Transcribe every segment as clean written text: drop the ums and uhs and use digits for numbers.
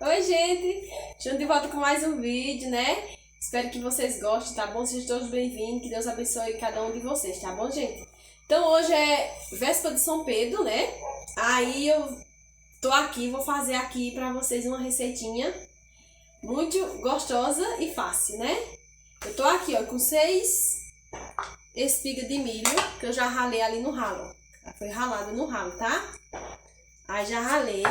Oi, gente! Estamos de volta com mais um vídeo, né? Espero que vocês gostem, tá bom? Sejam todos bem-vindos, que Deus abençoe cada um de vocês, tá bom, gente? Então, hoje é véspera de São Pedro, né? Aí eu tô aqui, vou fazer aqui pra vocês uma receitinha muito gostosa e fácil, né? Eu tô aqui, ó, com 6 espigas de milho, que eu já ralei ali no ralo, ó. Foi ralado no ralo, tá? Aí já ralei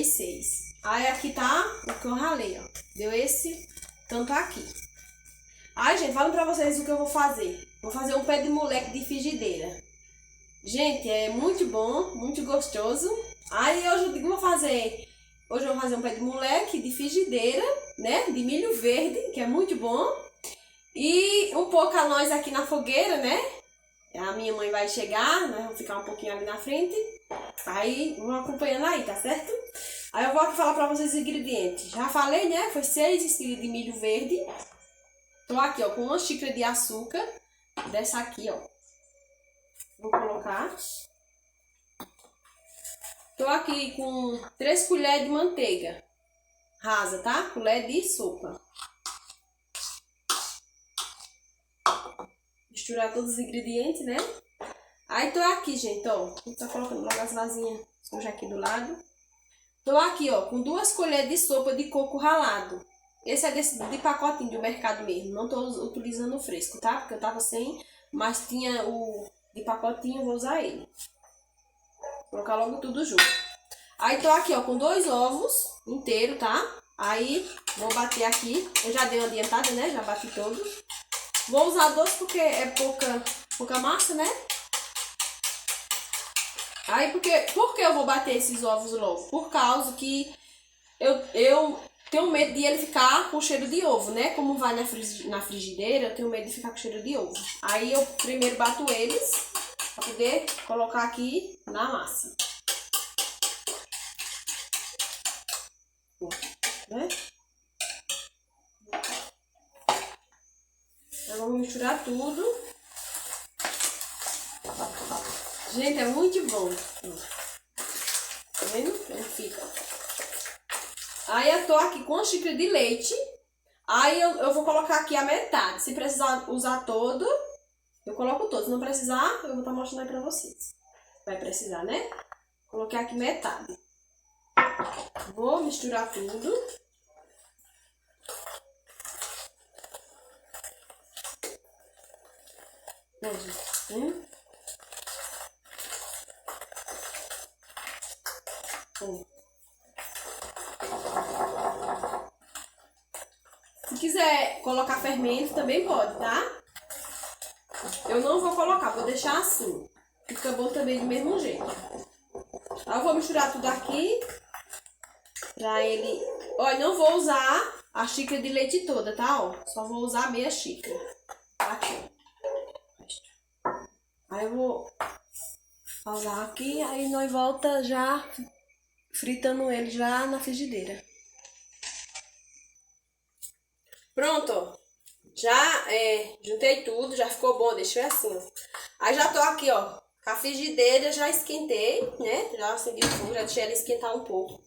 6. Aí aqui tá o que eu ralei, ó. Deu esse tanto aqui. Aí, gente, falando pra vocês o que eu vou fazer. Vou fazer um pé de moleque de frigideira. Gente, é muito bom, muito gostoso. Aí hoje eu digo, hoje eu vou fazer um pé de moleque de frigideira, né? De milho verde, que é muito bom. E um pouco a nós aqui na fogueira, né? A minha mãe vai chegar, nós vamos ficar um pouquinho ali na frente. Aí, vão acompanhando aí, tá certo? Aí eu vou aqui falar pra vocês os ingredientes. Já falei, né? Foi 6 espigas de milho verde. Tô aqui, ó, com 1 xícara de açúcar. Dessa aqui, ó. Vou colocar. Tô aqui com 3 colheres de manteiga rasa, tá? Colher de sopa. Misturar todos os ingredientes, né? Aí tô aqui, gente, ó. Tá colocando logo as vasinhas sujas aqui do lado. Tô aqui, ó, com 2 colheres de sopa de coco ralado. Esse é de pacotinho do mercado mesmo. Não tô utilizando o fresco, tá? Porque eu tava sem, mas tinha o de pacotinho, eu vou usar ele. Vou colocar logo tudo junto. Aí tô aqui, ó, com 2 ovos inteiros, tá? Aí vou bater aqui. Eu já dei uma adiantada, né? Já bati todos. Vou usar 2 porque é pouca massa, né? Aí, por que eu vou bater esses ovos logo? Por causa que eu tenho medo de ele ficar com cheiro de ovo, né? Como vai na frigideira, eu tenho medo de ficar com cheiro de ovo. Aí eu primeiro bato eles, pra poder colocar aqui na massa. Né? Então, vamos misturar tudo. Gente, é muito bom. Tá vendo? Como fica. Aí eu tô aqui com 1 xícara de leite. Aí eu vou colocar aqui a metade. Se precisar usar todo, eu coloco todo. Se não precisar, eu vou estar mostrando aí pra vocês. Vai precisar, né? Coloquei aqui metade. Vou misturar tudo. Se quiser colocar fermento, também pode, tá? Eu não vou colocar, vou deixar assim. Fica bom também do mesmo jeito. Aí eu vou misturar tudo aqui. Pra ele... Olha, não vou usar a xícara de leite toda, tá? Ó, só vou usar meia xícara. Aqui. Aí eu vou falar aqui, aí nós volta já fritando ele já na frigideira. Pronto, ó. Já juntei tudo, já ficou bom, deixei assim, ó. Aí já tô aqui, ó, com a frigideira, já esquentei, né? Já acendi o fogo, já deixei ela esquentar um pouco.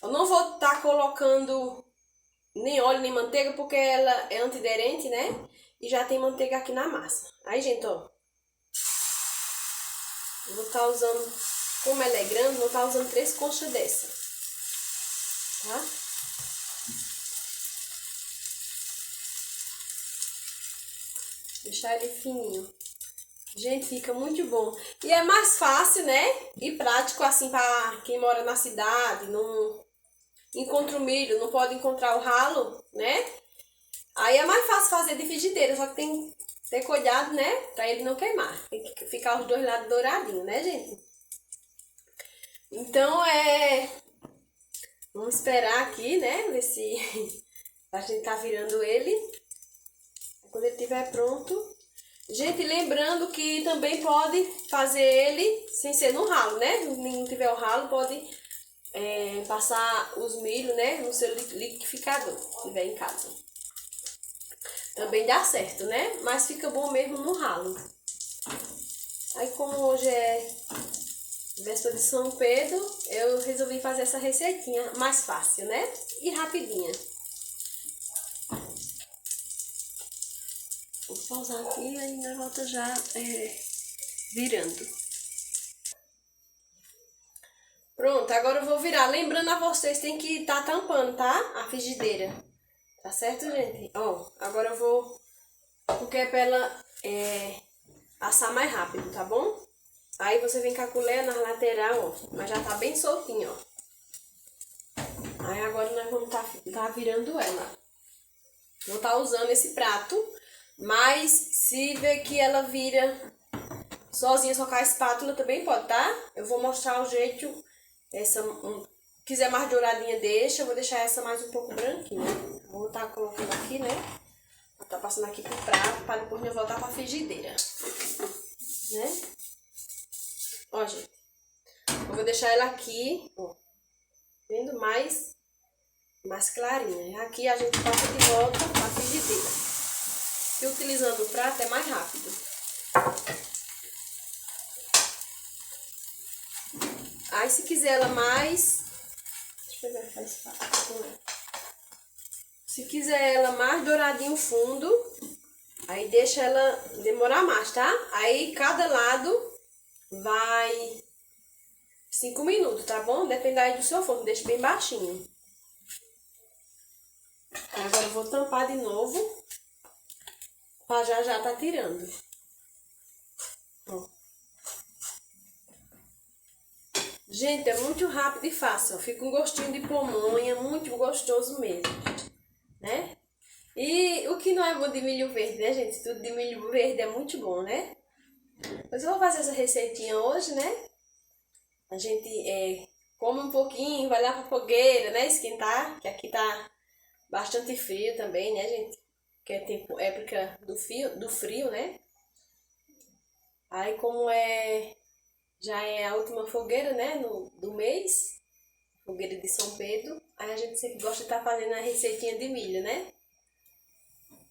Eu não vou estar colocando nem óleo nem manteiga, porque ela é antiaderente, né? E já tem manteiga aqui na massa. Aí, gente, ó. Eu vou estar usando, como ela é grande, vou estar usando 3 conchas dessa. Tá? Deixar ele fininho. Gente, fica muito bom. E é mais fácil, né? E prático, assim, pra quem mora na cidade, não encontra o milho, não pode encontrar o ralo, né? Aí é mais fácil fazer de frigideira, só que tem que ter cuidado, né? Pra ele não queimar. Tem que ficar os 2 lados douradinhos, né, gente? Então, vamos esperar aqui, né? Ver se a gente tá virando ele. Quando ele estiver pronto. Gente, lembrando que também pode fazer ele sem ser no ralo, né? Se não tiver o ralo, pode passar os milho, né? No seu liquidificador, se tiver em casa. Também dá certo, né? Mas fica bom mesmo no ralo. Aí como hoje é Véspera de São Pedro, eu resolvi fazer essa receitinha mais fácil, né? E rapidinha. Vou pausar aqui e aí na volta já virando. Pronto, agora eu vou virar. Lembrando a vocês, tem que estar tampando, tá? A frigideira. Tá certo, gente? Ó, agora eu vou... Porque é pra ela assar mais rápido, tá bom? Aí você vem com a colher na lateral, ó. Mas já tá bem soltinho, ó. Aí agora nós vamos tá virando ela. Vou tá usando esse prato. Mas se ver que ela vira sozinha, só com a espátula também pode, tá? Eu vou mostrar o jeito. Quiser mais douradinha, deixa. Eu vou deixar essa mais um pouco branquinha. Vou estar colocando aqui, né? Vou estar passando aqui pro prato para depois eu voltar pra frigideira. Né? Ó, gente. Eu vou deixar ela aqui, ó. Vendo mais clarinha. Aqui a gente passa de volta pra frigideira. E utilizando o prato é mais rápido. Aí se quiser ela mais... Deixa eu pegar essa espátula. Se quiser ela mais douradinho fundo, aí deixa ela demorar mais, tá? Aí cada lado vai 5 minutos, tá bom? Depende aí do seu forno, deixa bem baixinho. Agora eu vou tampar de novo. Pra já tá tirando. Ó. Gente, é muito rápido e fácil. Ó. Fica um gostinho de pamonha, muito gostoso mesmo. Né? E o que não é bom de milho verde, né, gente? Tudo de milho verde é muito bom, né? Mas eu vou fazer essa receitinha hoje, né? A gente come um pouquinho, vai lá pra fogueira, né? Esquentar, que aqui tá bastante frio também, né, gente? Que é época do frio, né? Aí como já é a última fogueira, né, do mês, fogueira de São Pedro, aí a gente sempre gosta de estar fazendo a receitinha de milho, né?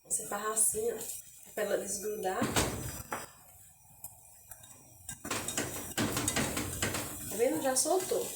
Você faz assim, ó, pra ela desgrudar. Tá vendo? Já soltou.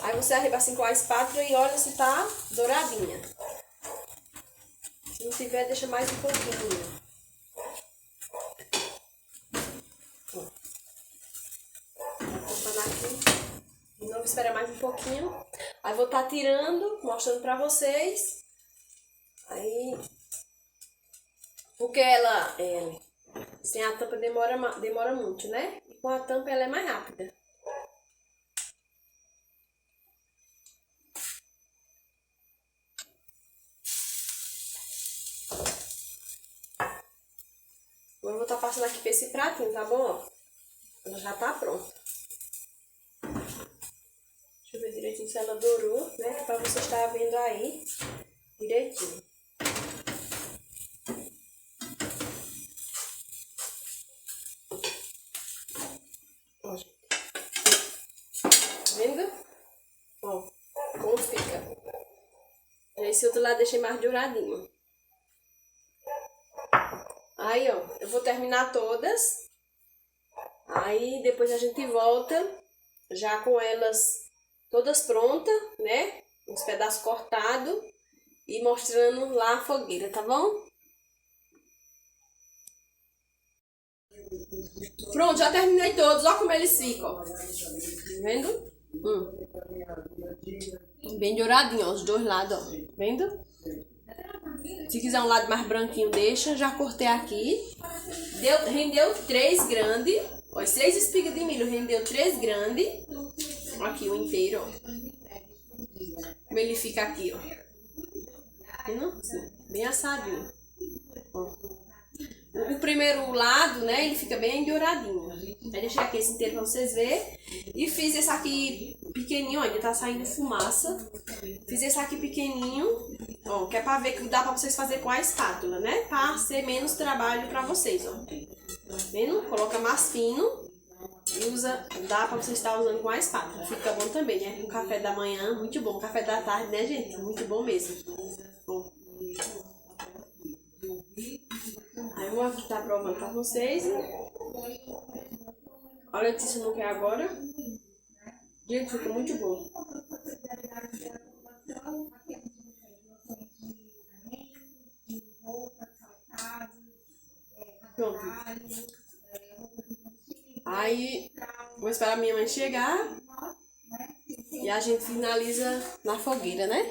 Aí você arriba assim com a espátula e olha se tá douradinha. Se não tiver, deixa mais um pouquinho. Aqui. De novo, espera mais um pouquinho. Aí vou estar tirando, mostrando pra vocês. Aí... Porque ela sem a tampa demora muito, né? E com a tampa ela é mais rápida. Agora eu vou estar passando aqui pra esse pratinho, tá bom? Ela já tá pronta. Deixa eu ver direitinho se ela dourou, né? Pra você estar vendo aí direitinho. Ó, gente. Tá vendo? Ó, como fica. Esse outro lado deixei mais douradinho. Aí, ó, eu vou terminar todas. Aí depois a gente volta já com elas todas prontas, né? Os pedaços cortados e mostrando lá a fogueira, tá bom? Pronto, já terminei todos. Olha como eles ficam. Tá vendo? Bem douradinho, ó, os dois lados, ó. Vendo? Se quiser um lado mais branquinho, deixa. Já cortei aqui. Rendeu 3 grandes. Ó, 6 espigas de milho. Rendeu 3 grandes. Aqui o inteiro, ó. Como ele fica aqui, ó. Vendo? Assim, bem assadinho. Ó. O primeiro lado, né, ele fica bem douradinho. Aí deixei aqui esse inteiro pra vocês verem. E fiz esse aqui pequenininho, ó, ainda tá saindo fumaça. Fiz esse aqui pequenininho, ó, que é pra ver que dá pra vocês fazer com a espátula, né? Pra ser menos trabalho pra vocês, ó. Tá vendo? Coloca mais fino e dá pra você estar usando com a espátula. Fica bom também, né? Um café da manhã, muito bom. Café da tarde, né, gente? Muito bom mesmo. Bom. Aí eu vou aqui estar provando pra vocês. Olha, Letícia não quer agora. Gente, fica muito bom. Pronto. Aí, vou esperar a minha mãe chegar e a gente finaliza na fogueira, né?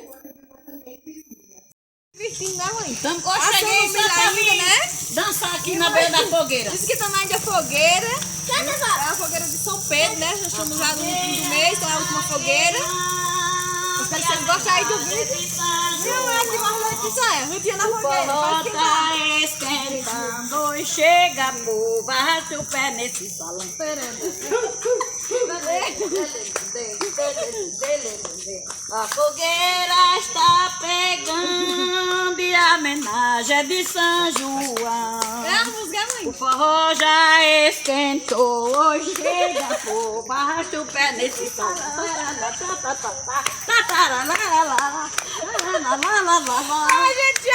Vestindo, né, mãe? Estamos Passando gostando o milho ainda, né? dançar aqui na beira da fogueira. Diz que também é fogueira. É a fogueira de São Pedro, né? Já estamos já no último do mês, então é a última fogueira. Espero que vocês gostem aí do vídeo. Não é de mais noite, isso é. Um dia na fogueira, pode Tá esquentar. esquentando e chega, povo, arrasta o pé nesse salão. A fogueira está pegando e a homenagem é de São João. É a música, mãe. O forró já esquentou, hoje chega, povo, arrasta o pé nesse salão. Ai, gente,